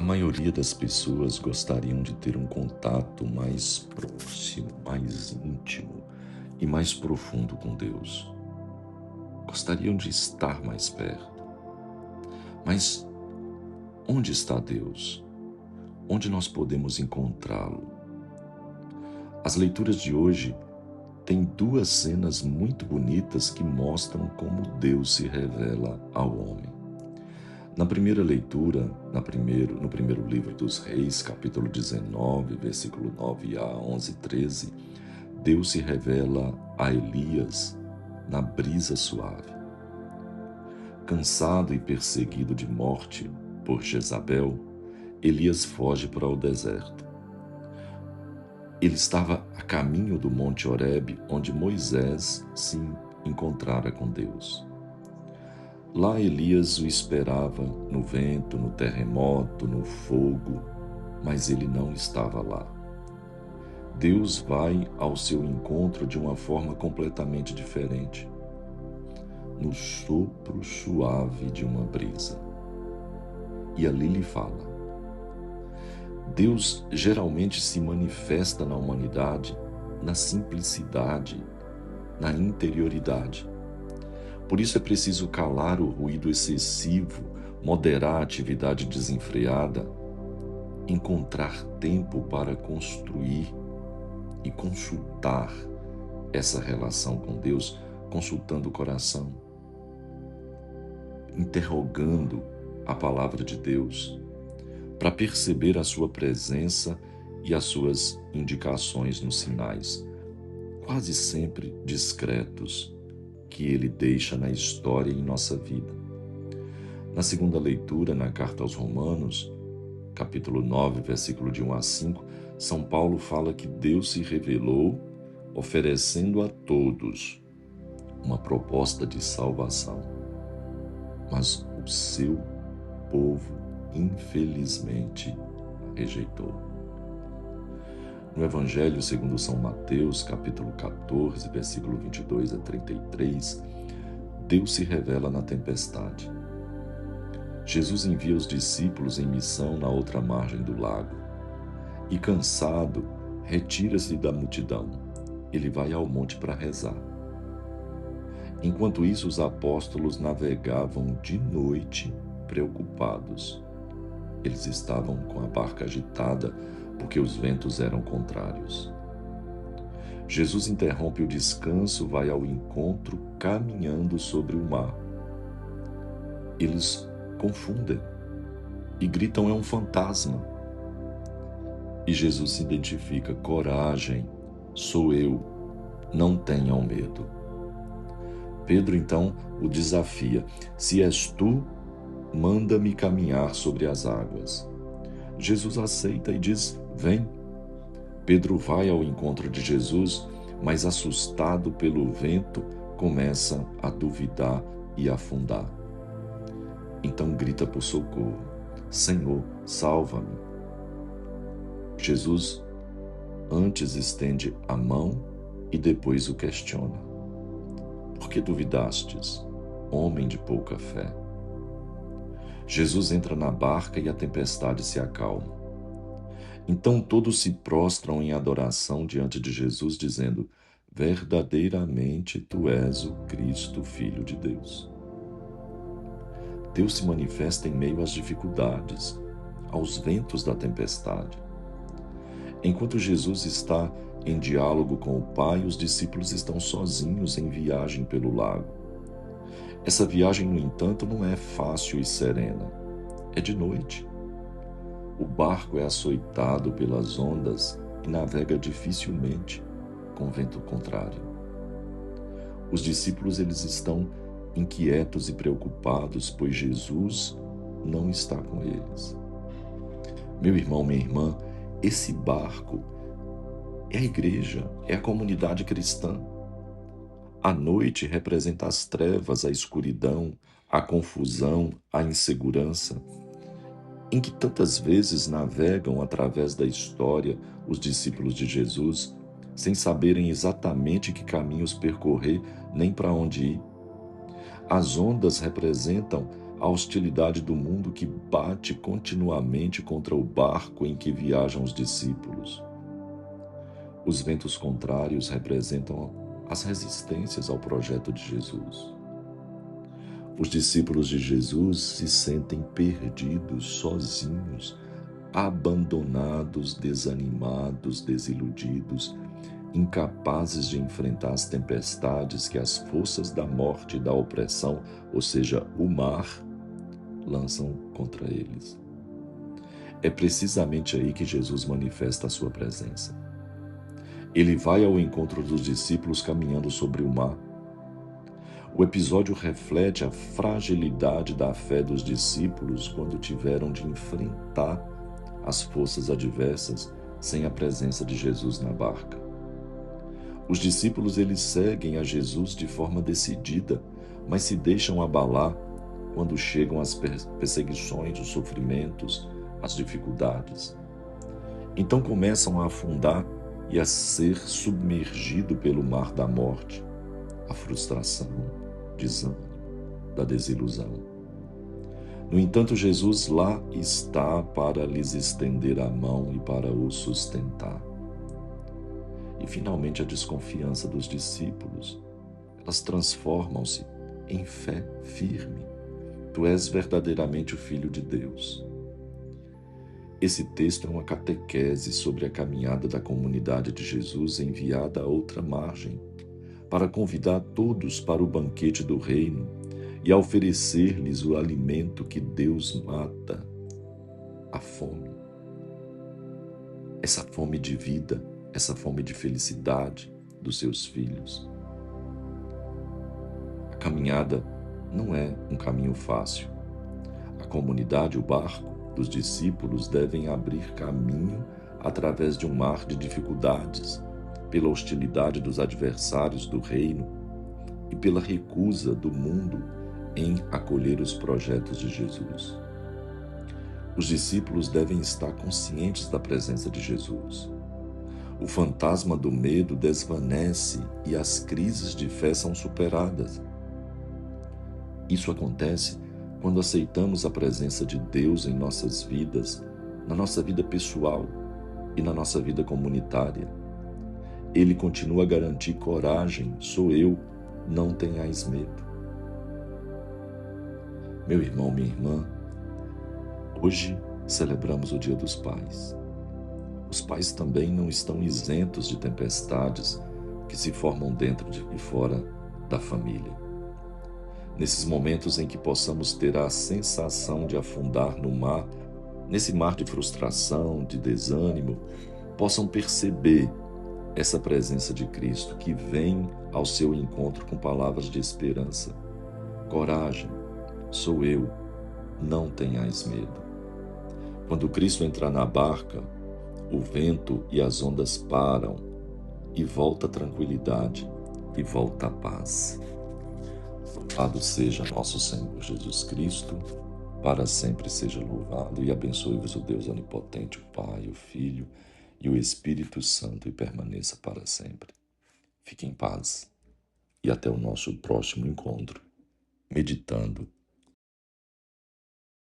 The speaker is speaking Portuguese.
A maioria das pessoas gostariam de ter um contato mais próximo, mais íntimo e mais profundo com Deus. Gostariam de estar mais perto. Mas onde está Deus? Onde nós podemos encontrá-lo? As leituras de hoje têm duas cenas muito bonitas que mostram como Deus se revela ao homem. Na primeira leitura, no primeiro livro dos Reis, capítulo 19, versículo 9 a 11 e 13, Deus se revela a Elias na brisa suave. Cansado e perseguido de morte por Jezabel, Elias foge para o deserto. Ele estava a caminho do Monte Horebe, onde Moisés se encontrara com Deus. Lá Elias o esperava no vento, no terremoto, no fogo, mas ele não estava lá. Deus vai ao seu encontro de uma forma completamente diferente, no sopro suave de uma brisa. E ali lhe fala. Deus geralmente se manifesta na humanidade, na simplicidade, na interioridade. Por isso é preciso calar o ruído excessivo, moderar a atividade desenfreada, encontrar tempo para construir e consultar essa relação com Deus, consultando o coração, interrogando a palavra de Deus, para perceber a sua presença e as suas indicações nos sinais, quase sempre discretos, que ele deixa na história e em nossa vida. Na segunda leitura, na carta aos Romanos, capítulo 9, versículo de 1 a 5, São Paulo fala que Deus se revelou oferecendo a todos uma proposta de salvação. Mas o seu povo, infelizmente, rejeitou. No Evangelho segundo São Mateus, capítulo 14, versículo 22 a 33, Deus se revela na tempestade. Jesus envia os discípulos em missão na outra margem do lago e, cansado, retira-se da multidão. Ele vai ao monte para rezar. Enquanto isso, os apóstolos navegavam de noite, preocupados. Eles estavam com a barca agitada porque os ventos eram contrários. Jesus interrompe o descanso, vai ao encontro, caminhando sobre o mar. Eles confundem e gritam: é um fantasma. E Jesus se identifica: coragem, sou eu, não tenham medo. Pedro então o desafia: se és tu, manda-me caminhar sobre as águas. Jesus aceita e diz: vem. Pedro vai ao encontro de Jesus, mas assustado pelo vento, começa a duvidar e afundar. Então grita por socorro: Senhor, salva-me. Jesus antes estende a mão e depois o questiona: por que duvidastes, homem de pouca fé? Jesus entra na barca e a tempestade se acalma. Então todos se prostram em adoração diante de Jesus, dizendo: verdadeiramente tu és o Cristo, Filho de Deus. Deus se manifesta em meio às dificuldades, aos ventos da tempestade. Enquanto Jesus está em diálogo com o Pai, os discípulos estão sozinhos em viagem pelo lago. Essa viagem, no entanto, não é fácil e serena. É de noite. O barco é açoitado pelas ondas e navega dificilmente com vento contrário. Os discípulos eles estão inquietos e preocupados, pois Jesus não está com eles. Meu irmão, minha irmã, esse barco é a igreja, é a comunidade cristã. A noite representa as trevas, a escuridão, a confusão, a insegurança, em que tantas vezes navegam através da história os discípulos de Jesus, sem saberem exatamente que caminhos percorrer nem para onde ir. As ondas representam a hostilidade do mundo que bate continuamente contra o barco em que viajam os discípulos. Os ventos contrários representam as resistências ao projeto de Jesus. Os discípulos de Jesus se sentem perdidos, sozinhos, abandonados, desanimados, desiludidos, incapazes de enfrentar as tempestades que as forças da morte e da opressão, ou seja, o mar, lançam contra eles. É precisamente aí que Jesus manifesta a sua presença. Ele vai ao encontro dos discípulos caminhando sobre o mar. O episódio reflete a fragilidade da fé dos discípulos quando tiveram de enfrentar as forças adversas sem a presença de Jesus na barca. Os discípulos eles seguem a Jesus de forma decidida, mas se deixam abalar quando chegam as perseguições, os sofrimentos, as dificuldades. Então começam a afundar e a ser submergido pelo mar da morte, a frustração, desânimo, da desilusão. No entanto, Jesus lá está para lhes estender a mão e para os sustentar. E finalmente a desconfiança dos discípulos, elas transformam-se em fé firme. Tu és verdadeiramente o Filho de Deus. Esse texto é uma catequese sobre a caminhada da comunidade de Jesus enviada à outra margem, para convidar todos para o banquete do reino e a oferecer-lhes o alimento que Deus mata, a fome. Essa fome de vida, essa fome de felicidade dos seus filhos. A caminhada não é um caminho fácil. A comunidade, o barco, dos discípulos devem abrir caminho através de um mar de dificuldades, pela hostilidade dos adversários do reino e pela recusa do mundo em acolher os projetos de Jesus. Os discípulos devem estar conscientes da presença de Jesus. O fantasma do medo desvanece e as crises de fé são superadas. Isso acontece quando aceitamos a presença de Deus em nossas vidas, na nossa vida pessoal e na nossa vida comunitária. Ele continua a garantir coragem, sou eu, não tenhais medo. Meu irmão, minha irmã, hoje celebramos o Dia dos Pais. Os pais também não estão isentos de tempestades que se formam dentro e fora da família. Nesses momentos em que possamos ter a sensação de afundar no mar, nesse mar de frustração, de desânimo, possam perceber essa presença de Cristo que vem ao seu encontro com palavras de esperança. Coragem, sou eu, não tenhais medo. Quando Cristo entrar na barca, o vento e as ondas param e volta a tranquilidade e volta a paz. Louvado seja nosso Senhor Jesus Cristo, para sempre seja louvado, e abençoe-vos o Deus onipotente, o Pai, o Filho e o Espírito Santo, e permaneça para sempre. Fique em paz e até o nosso próximo encontro, meditando